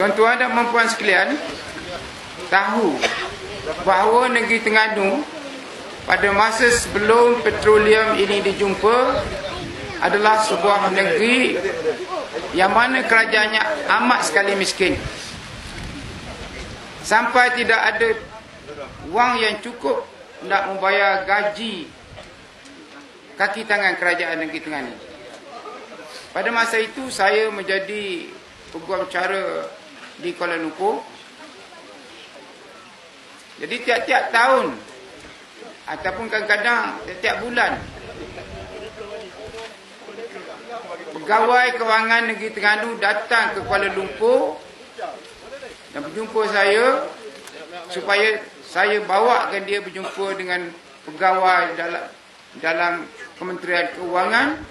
Tuan-tuan dan puan sekalian tahu bahawa negeri Terengganu pada masa sebelum petroleum ini dijumpa adalah sebuah negeri yang mana kerajaannya amat sekali miskin. Sampai tidak ada wang yang cukup nak membayar gaji kaki tangan kerajaan negeri Terengganu. Pada masa itu saya menjadi peguam cara di Kuala Lumpur. Jadi tiap-tiap tahun ataupun kadang-kadang tiap bulan, pegawai kewangan negeri Terengganu datang ke Kuala Lumpur dan berjumpa saya supaya saya bawakan dia berjumpa dengan pegawai dalam Kementerian Keuangan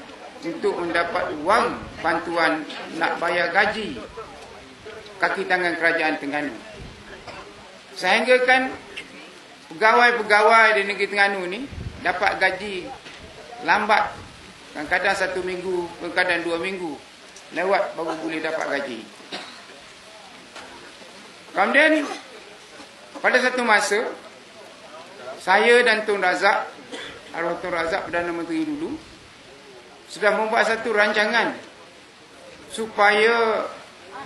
untuk mendapat wang bantuan nak bayar gaji kaki tangan kerajaan Terengganu. Sehingga kan pegawai-pegawai di negeri Terengganu ni dapat gaji lambat, kadang-kadang 1 minggu, kadang 2 minggu lewat baru boleh dapat gaji. Kemudian pada satu masa saya dan Tun Razak, arwah Tun Razak Perdana Menteri dulu, sudah membuat satu rancangan supaya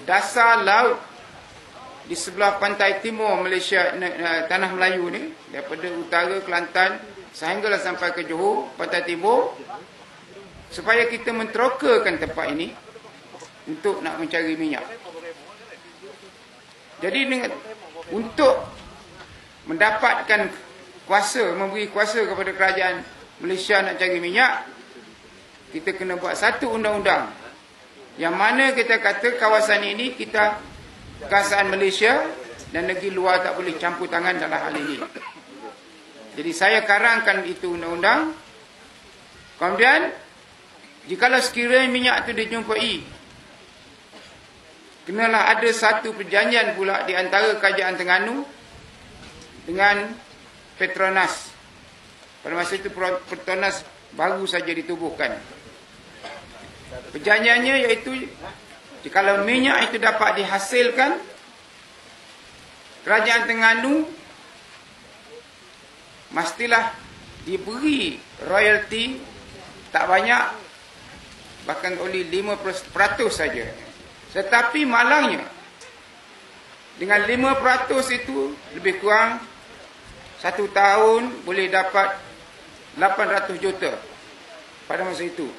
dasar laut di sebelah pantai timur Malaysia, Tanah Melayu ni, daripada utara Kelantan sehinggalah sampai ke Johor, pantai timur, supaya kita menterokakan tempat ini untuk nak mencari minyak. Jadi untuk mendapatkan kuasa, memberi kuasa kepada kerajaan Malaysia nak cari minyak, kita kena buat satu undang-undang yang mana kita kata kawasan ini kita kerajaan Malaysia dan negeri luar tak boleh campur tangan dalam hal ini. Jadi saya karangkan itu undang-undang. Kemudian jikalau sekiranya minyak itu dijumpai, kenalah ada satu perjanjian pula di antara kerajaan Terengganu dengan Petronas. Pada masa itu Petronas baru saja ditubuhkan. Perjanjiannya iaitu jikalau minyak itu dapat dihasilkan, kerajaan Terengganu mestilah diberi royalti tak banyak, bahkan oleh 5% saja. Tetapi malangnya dengan 5% itu lebih kurang 1 tahun boleh dapat 800 juta pada masa itu.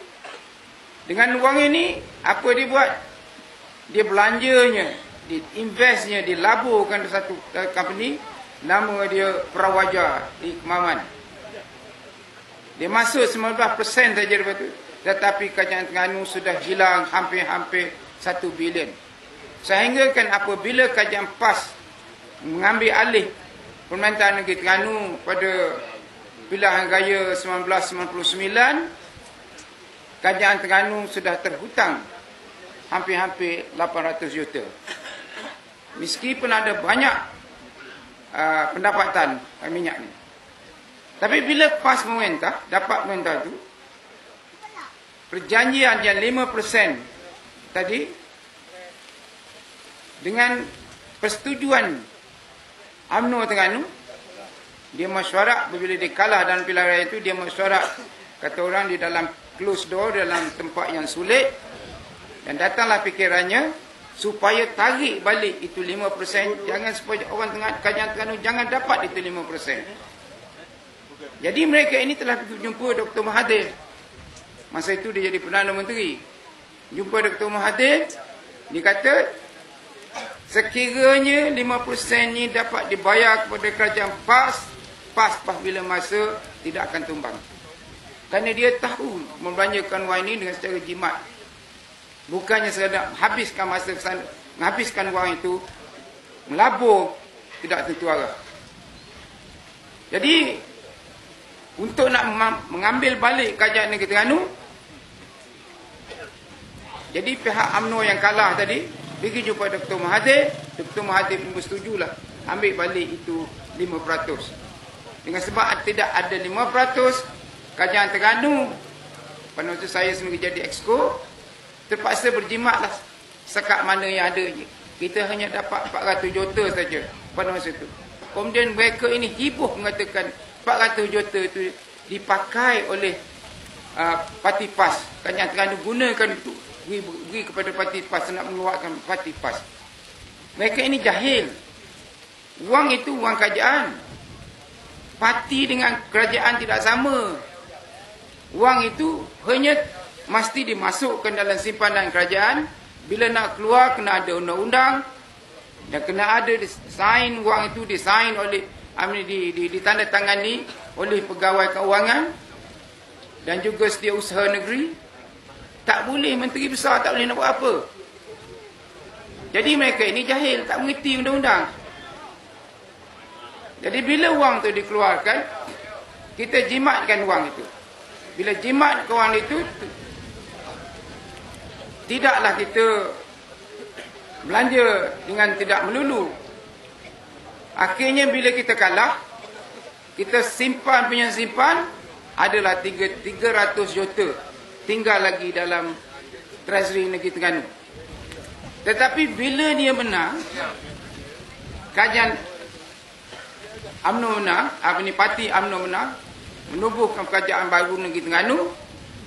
Dengan wang ini, apa dia buat? Dia belanjanya, dia investnya, dia laburkan satu company, nama dia Prawaja di Kemaman. Dia masuk 19% saja daripada itu. Tetapi kerajaan Terengganu sudah hilang hampir-hampir 1 bilion. Sehingga kan apabila kerajaan PAS mengambil alih pemerintahan negeri Terengganu pada pilihan raya 1999, kerajaan Terengganu sudah terhutang hampir-hampir 800 juta. Meskipun ada banyak pendapatan minyak ni. Tapi bila PAS memerintah, dapat memerintah tu, perjanjian yang 5% tadi dengan persetujuan UMNO Terengganu, dia mesyuarat bila dia kalah dalam pilihan raya itu, dia mesyuarat, kata orang, di dalam close door, dalam tempat yang sulit, dan datanglah fikirannya supaya tarik balik itu 5%, jangan supaya orang kerajaan Terengganu jangan dapat itu 5%. Jadi mereka ini telah berjumpa Dr. Mahathir. Masa itu dia jadi Perdana Menteri. Jumpa Dr. Mahathir, dia kata sekiranya 5% ni dapat dibayar kepada kerajaan PAS bila masa tidak akan tumbang. Kerana dia tahu membelanjakan wang ini dengan secara jimat. Bukannya sekadar habiskan masa kesana, menghabiskan wang itu, melabur, tidak tentu arah. Jadi, untuk nak mengambil balik kerajaan negeri Terengganu, jadi pihak UMNO yang kalah tadi pergi jumpa Dr. Mahathir. Dr. Mahathir pun bersetujulah ambil balik itu 5%. Dengan sebab tidak ada 5%, kerajaan Terengganu, pada waktu saya sendiri jadi exco, terpaksa berjimatlah sekat mana yang ada je. Kita hanya dapat 400 juta saja pada masa itu. Kemudian mereka ini heboh mengatakan 400 juta itu dipakai oleh parti PAS. Kerajaan Terengganu gunakan itu, beri kepada parti PAS, nak mengeluarkan parti PAS. Mereka ini jahil. Wang itu wang kerajaan. Parti dengan kerajaan tidak sama. Wang itu hanya mesti dimasukkan dalam simpanan kerajaan. Bila nak keluar, kena ada undang-undang. Dan kena ada sign, wang itu disign oleh, ditandatangani oleh pegawai keuangan. Dan juga setiausaha negeri. Tak boleh, menteri besar tak boleh nak buat apa. Jadi mereka ini jahil, tak mengerti undang-undang. Jadi bila wang itu dikeluarkan, kita jimatkan wang itu. Bila jimat wang itu, tidaklah kita belanja dengan tidak melulu. Akhirnya bila kita kalah, kita simpan punya simpan adalah 300 juta tinggal lagi dalam Treasury Negeri Terengganu. Tetapi bila dia menang, kajian UMNO menang, parti UMNO menang, menubuhkan kerajaan baru Negeri Terengganu,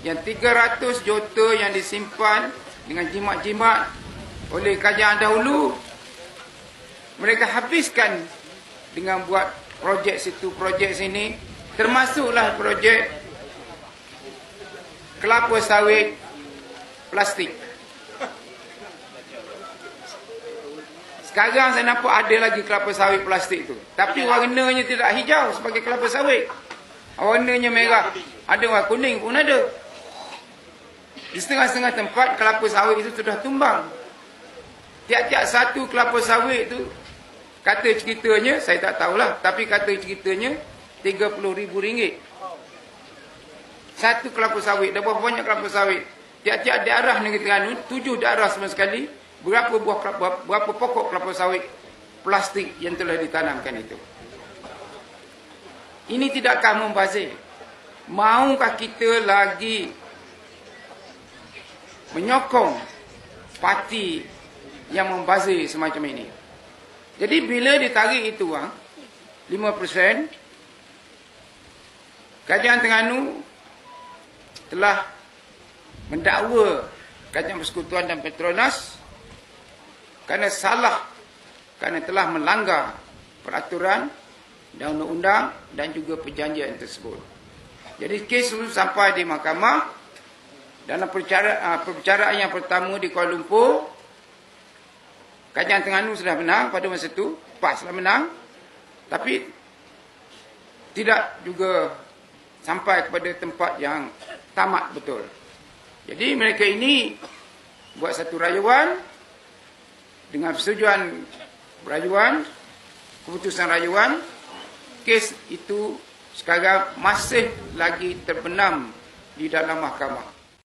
yang 300 juta yang disimpan dengan jimat-jimat oleh kerajaan dahulu, mereka habiskan dengan buat projek situ, projek sini, termasuklah projek kelapa sawit plastik. Sekarang saya nampak ada lagi kelapa sawit plastik tu, tapi warnanya tidak hijau sebagai kelapa sawit. Warnanya merah, ada warna kuning pun ada. Di setengah-setengah tempat kelapa sawit itu sudah tumbang. Tiap-tiap satu kelapa sawit tu, kata ceritanya, saya tak tahulah, tapi kata ceritanya RM30,000. Satu kelapa sawit. Dah berapa banyak kelapa sawit? Tiap-tiap daerah Negeri Terengganu, 7 daerah sama sekali, berapa pokok kelapa sawit plastik yang telah ditanamkan itu. Ini tidakkah membazir? Maukah kita lagi menyokong parti yang membazir semacam ini? Jadi bila ditarik itu wang 5%, Kerajaan Terengganu telah mendakwa Kerajaan Persekutuan dan Petronas kerana salah, kerana telah melanggar peraturan dan undang-undang dan juga perjanjian tersebut. Jadi kes itu sampai di mahkamah. Dalam perbicaraan yang pertama di Kuala Lumpur, Kerajaan Terengganu sudah menang pada masa itu, PAS sudah menang, tapi tidak juga sampai kepada tempat yang tamat betul. Jadi mereka ini buat satu rayuan, dengan persetujuan rayuan, keputusan rayuan, kes itu sekarang masih lagi terbenam di dalam mahkamah.